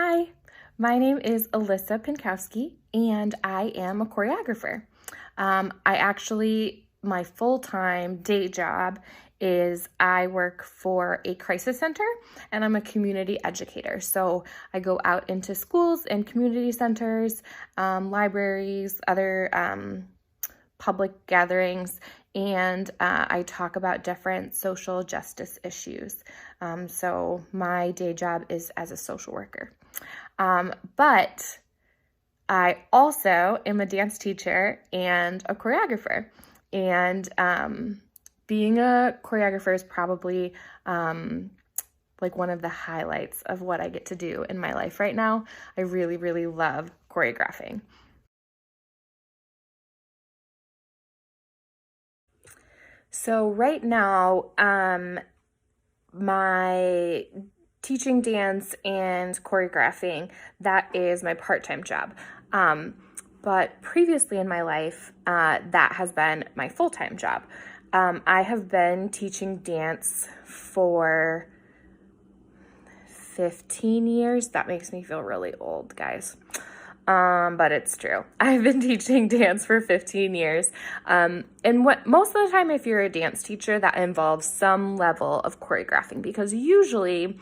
Hi, my name is Alyssa Pinkowski, and I am a choreographer. My full-time day job is I work for a crisis center, and I'm a community educator. So I go out into schools and community centers, libraries, other public gatherings, and I talk about different social justice issues. So my day job is as a social worker. But I also am a dance teacher and a choreographer. And being a choreographer is probably like one of the highlights of what I get to do in my life right now. I really, really love choreographing. So right now, my teaching dance and choreographing, that is my part-time job. But previously in my life, that has been my full-time job. I have been teaching dance for 15 years. That makes me feel really old, guys. But it's true. I've been teaching dance for 15 years. And most of the time, if you're a dance teacher, that involves some level of choreographing, because usually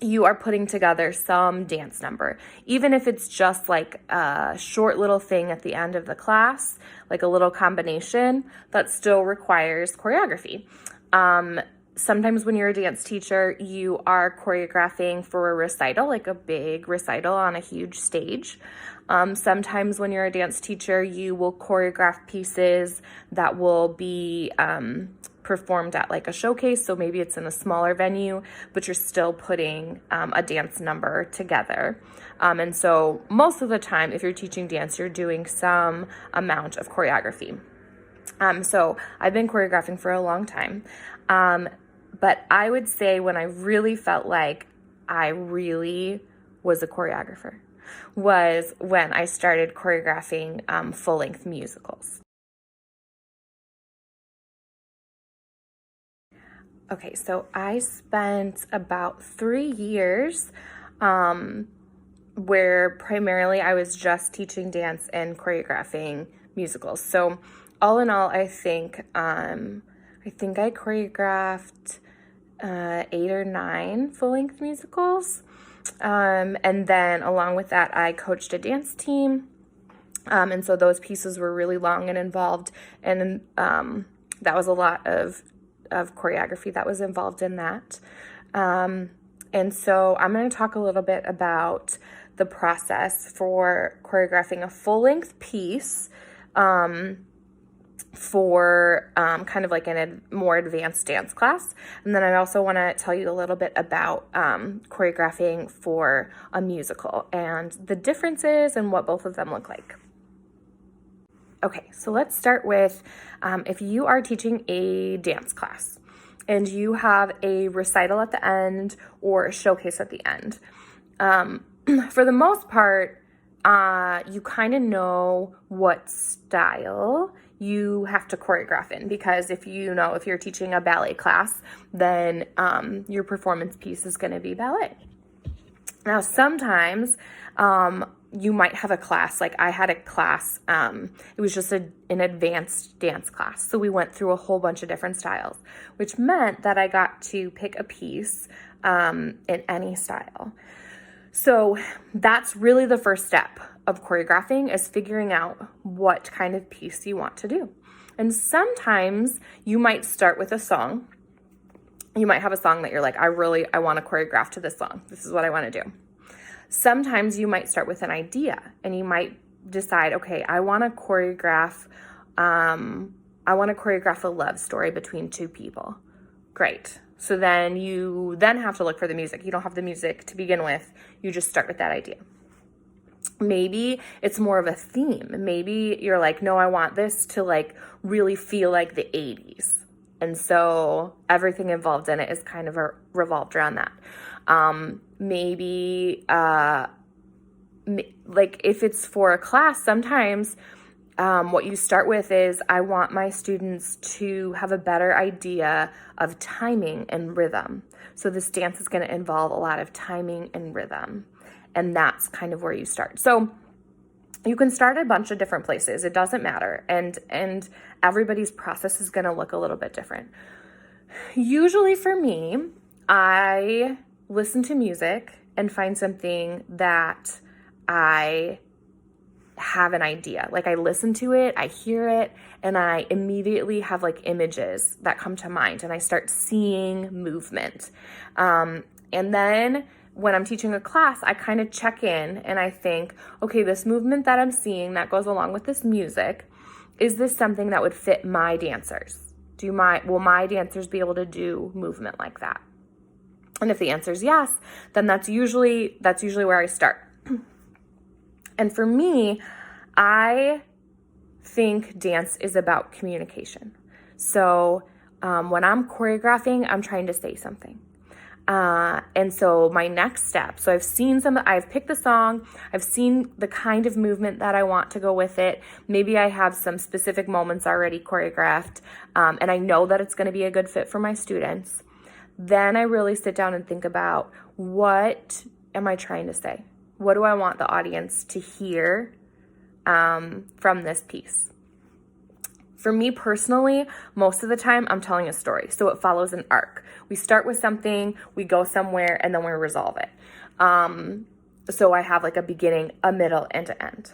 you are putting together some dance number, even if it's just like a short little thing at the end of the class, like a little combination that still requires choreography. Sometimes when you're a dance teacher, you are choreographing for a recital, like a big recital on a huge stage. Sometimes when you're a dance teacher, you will choreograph pieces that will be performed at like a showcase. So maybe it's in a smaller venue, but you're still putting a dance number together. And so most of the time, if you're teaching dance, you're doing some amount of choreography. So I've been choreographing for a long time. But I would say when I really felt like I really was a choreographer was when I started choreographing full-length musicals. Okay, so I spent about 3 years where primarily I was just teaching dance and choreographing musicals. So all in all, I think I choreographed 8 or 9 full-length musicals. And then along with that, I coached a dance team. And so those pieces were really long and involved. And that was a lot of choreography that was involved in that. And so I'm going to talk a little bit about the process for choreographing a full-length piece for kind of like in a more advanced dance class. And then I also want to tell you a little bit about choreographing for a musical and the differences and what both of them look like. Okay, so let's start with if you are teaching a dance class and you have a recital at the end or a showcase at the end. For the most part, you kind of know what style you have to choreograph in, because if you're teaching a ballet class, then your performance piece is going to be ballet. Now, sometimes you might have a class, like I had a class, it was just an advanced dance class. So we went through a whole bunch of different styles, which meant that I got to pick a piece in any style. So that's really the first step of choreographing, is figuring out what kind of piece you want to do. And sometimes you might start with a song. You might have a song that you're like, I want to choreograph to this song. This is what I want to do. Sometimes you might start with an idea and you might decide, okay, I want to choreograph a love story between 2 people. Great. So then you have to look for the music. You don't have the music to begin with. You just start with that idea. Maybe it's more of a theme. Maybe you're like, no, I want this to like really feel like the 80s. And so everything involved in it is kind of revolved around that. Maybe like if it's for a class, sometimes what you start with is I want my students to have a better idea of timing and rhythm. So this dance is going to involve a lot of timing and rhythm. And that's kind of where you start. So you can start a bunch of different places. It doesn't matter. And everybody's process is going to look a little bit different. Usually for me, I listen to music and find something that I have an idea. Like I listen to it, I hear it, and I immediately have like images that come to mind and I start seeing movement. And then when I'm teaching a class, I kind of check in and I think, okay, this movement that I'm seeing that goes along with this music, is this something that would fit my dancers? Will my dancers be able to do movement like that? And if the answer is yes, then that's usually where I start. And for me, I think dance is about communication. So when I'm choreographing, I'm trying to say something. And so my next step, so I've picked the song, I've seen the kind of movement that I want to go with it. Maybe I have some specific moments already choreographed, and I know that it's going to be a good fit for my students. Then I really sit down and think about, what am I trying to say? What do I want the audience to hear from this piece? For me personally, most of the time I'm telling a story. So it follows an arc. We start with something, we go somewhere, and then we resolve it. So I have like a beginning, a middle, and an end.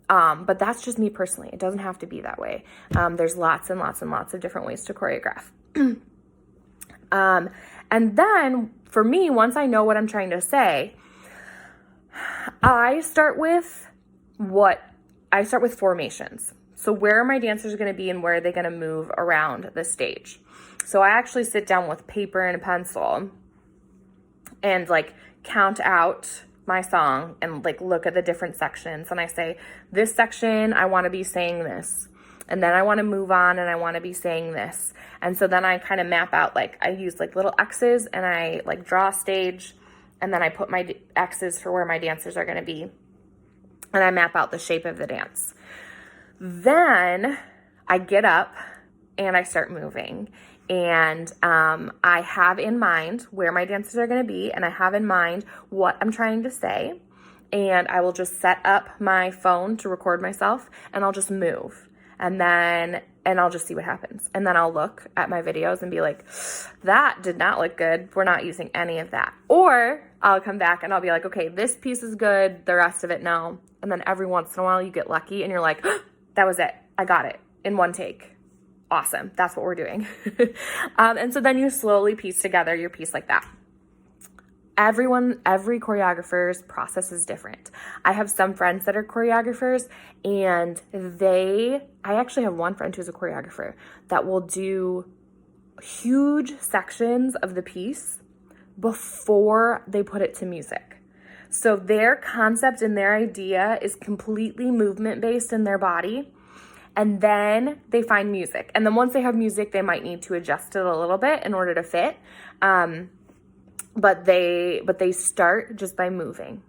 But that's just me personally. It doesn't have to be that way. There's lots and lots and lots of different ways to choreograph. And then for me, once I know what I'm trying to say, I start with formations. So where are my dancers going to be and where are they going to move around the stage? So I actually sit down with paper and a pencil and like count out my song and like look at the different sections. And I say, this section, I want to be saying this. And then I want to move on and I want to be saying this. And so then I kind of map out, like I use like little X's and I like draw a stage. And then I put my X's for where my dancers are going to be. And I map out the shape of the dance. Then I get up and I start moving. And I have in mind where my dancers are going to be. And I have in mind what I'm trying to say. And I will just set up my phone to record myself. And I'll just move. And I'll just see what happens. And then I'll look at my videos and be like, that did not look good. We're not using any of that. Or I'll come back and I'll be like, okay, this piece is good. The rest of it, no. And then every once in a while you get lucky and you're like, that was it. I got it in one take. Awesome. That's what we're doing. And so then you slowly piece together your piece like that. Every choreographer's process is different. I have some friends that are choreographers and I actually have one friend who's a choreographer that will do huge sections of the piece before they put it to music. So their concept and their idea is completely movement based in their body. And then they find music. And then once they have music, they might need to adjust it a little bit in order to fit. But they start just by moving.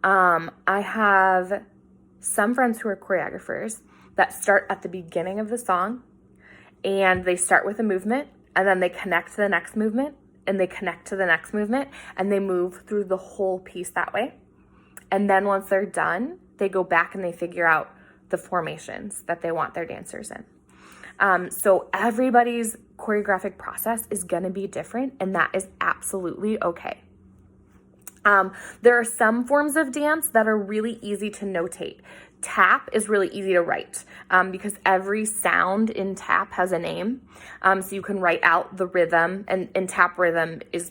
I have some friends who are choreographers that start at the beginning of the song and they start with a movement and then they connect to the next movement and they connect to the next movement and they move through the whole piece that way. And then once they're done, they go back and they figure out the formations that they want their dancers in. So everybody's choreographic process is going to be different, and that is absolutely okay. There are some forms of dance that are really easy to notate. Tap is really easy to write because every sound in tap has a name. So you can write out the rhythm, and tap rhythm is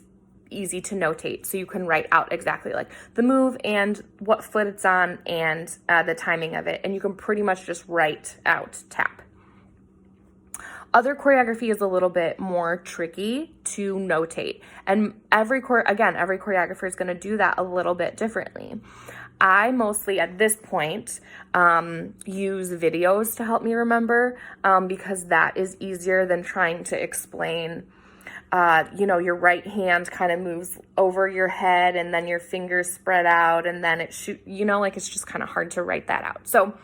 easy to notate. So you can write out exactly like the move and what foot it's on and the timing of it. And you can pretty much just write out tap. Other choreography is a little bit more tricky to notate. And every choreographer is going to do that a little bit differently. I mostly, at this point, use videos to help me remember because that is easier than trying to explain, your right hand kind of moves over your head and then your fingers spread out and then it it's just kind of hard to write that out. So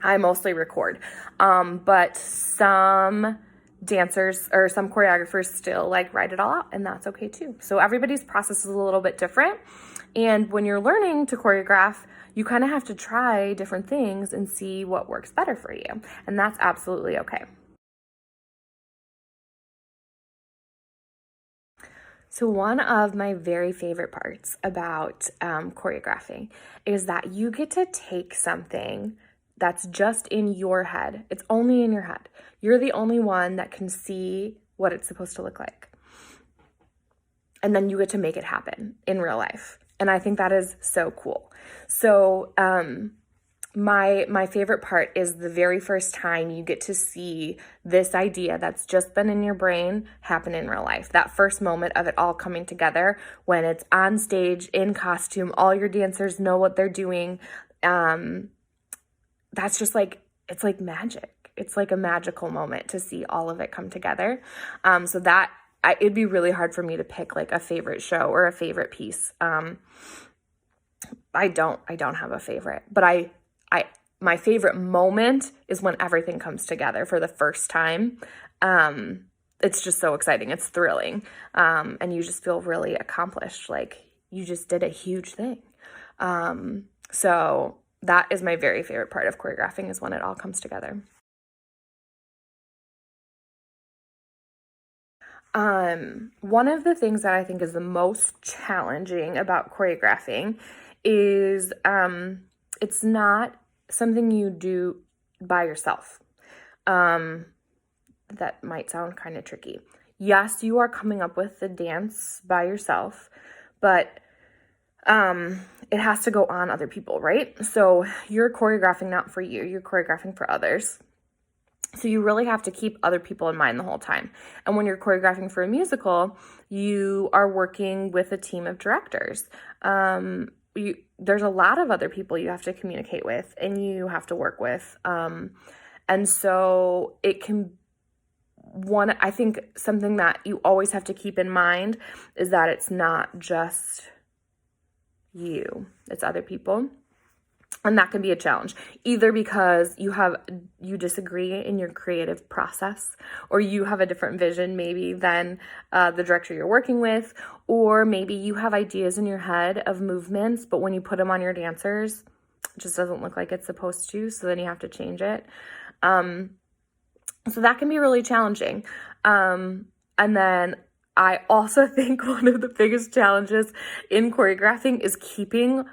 I mostly record. But some dancers or some choreographers still like write it all out, and that's okay too. So everybody's process is a little bit different. And when you're learning to choreograph, you kind of have to try different things and see what works better for you. And that's absolutely okay. So one of my very favorite parts about choreographing is that you get to take something that's just in your head. It's only in your head. You're the only one that can see what it's supposed to look like. And then you get to make it happen in real life. And I think that is so cool. So my favorite part is the very first time you get to see this idea that's just been in your brain happen in real life. That first moment of it all coming together when it's on stage in costume, all your dancers know what they're doing. That's just like, it's like magic. It's like a magical moment to see all of it come together. So that it'd be really hard for me to pick like a favorite show or a favorite piece. I don't have a favorite, but my favorite moment is when everything comes together for the first time. It's just so exciting. It's thrilling. And you just feel really accomplished. Like you just did a huge thing. So that is my very favorite part of choreographing, is when it all comes together. One of the things that I think is the most challenging about choreographing is it's not something you do by yourself. That might sound kind of tricky. Yes, you are coming up with the dance by yourself, but it has to go on other people, right? So you're choreographing not for you, you're choreographing for others. So you really have to keep other people in mind the whole time. And when you're choreographing for a musical, you are working with a team of directors. There's a lot of other people you have to communicate with and you have to work with. And so it can, I think something that you always have to keep in mind is that it's not just you, it's other people. And that can be a challenge, either because you disagree in your creative process, or you have a different vision maybe than the director you're working with, or maybe you have ideas in your head of movements, but when you put them on your dancers, it just doesn't look like it's supposed to, so then you have to change it. So that can be really challenging. And then I also think one of the biggest challenges in choreographing is keeping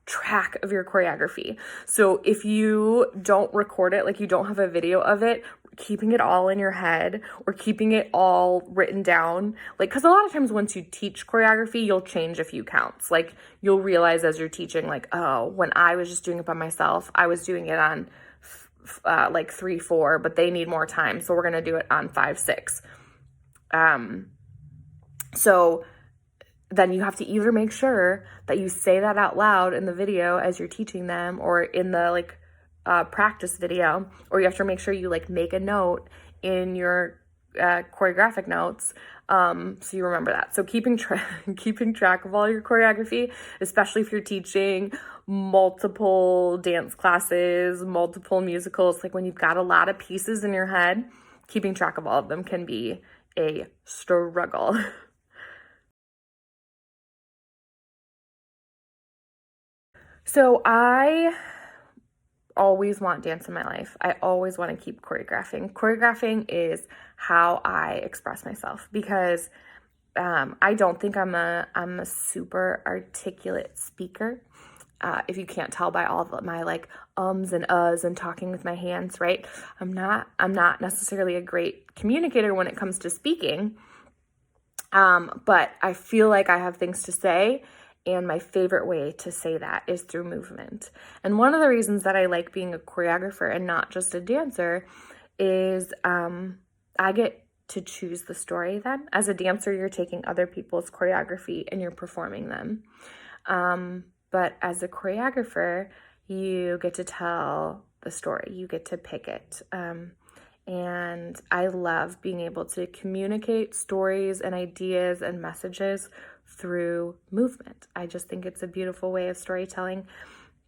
track of your choreography. So if you don't record it, like you don't have a video of it, keeping it all in your head or keeping it all written down, like, because a lot of times once you teach choreography, you'll change a few counts. Like you'll realize as you're teaching, like, oh, when I was just doing it by myself, I was doing it on like 3/4, but they need more time, so we're gonna do it on 5/6. So then you have to either make sure that you say that out loud in the video as you're teaching them, or in the like practice video, or you have to make sure you like make a note in your choreographic notes, so you remember that. So keeping track of all your choreography, especially if you're teaching multiple dance classes, multiple musicals, like when you've got a lot of pieces in your head, keeping track of all of them can be a struggle. So I always want dance in my life. I always want to keep choreographing. Choreographing is how I express myself, because I don't think I'm a super articulate speaker. If you can't tell by all of my like ums and uhs and talking with my hands, right? I'm not necessarily a great communicator when it comes to speaking. But I feel like I have things to say. And my favorite way to say that is through movement. And one of the reasons that I like being a choreographer and not just a dancer is I get to choose the story then. As a dancer, you're taking other people's choreography and you're performing them. But as a choreographer, you get to tell the story. You get to pick it. And I love being able to communicate stories and ideas and messages through movement. I just think it's a beautiful way of storytelling.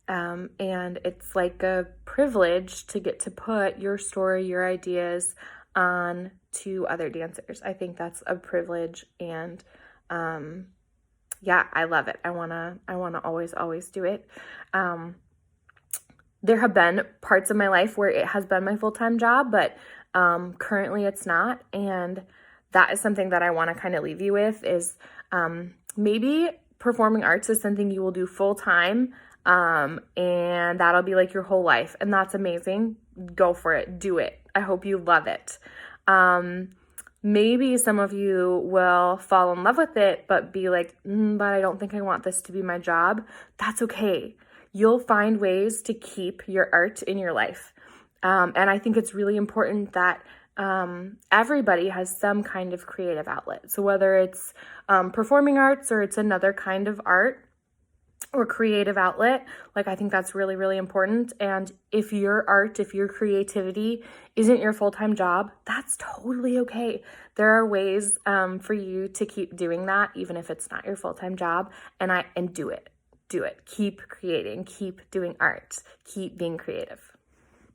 And it's like a privilege to get to put your story, your ideas on to other dancers. I think that's a privilege, and yeah, I love it. I wanna always do it. There have been parts of my life where it has been my full-time job, but currently it's not. And that is something that I want to kind of leave you with is maybe performing arts is something you will do full-time, and that'll be like your whole life. And that's amazing. Go for it. Do it. I hope you love it. Maybe some of you will fall in love with it, but be like, but I don't think I want this to be my job. That's okay. You'll find ways to keep your art in your life. And I think it's really important that everybody has some kind of creative outlet. So whether it's performing arts or it's another kind of art or creative outlet, like I think that's really, really important. And if your art, if your creativity isn't your full-time job, that's totally okay. There are ways for you to keep doing that, even if it's not your full-time job, and do it. Do it. Keep creating, keep doing art, keep being creative.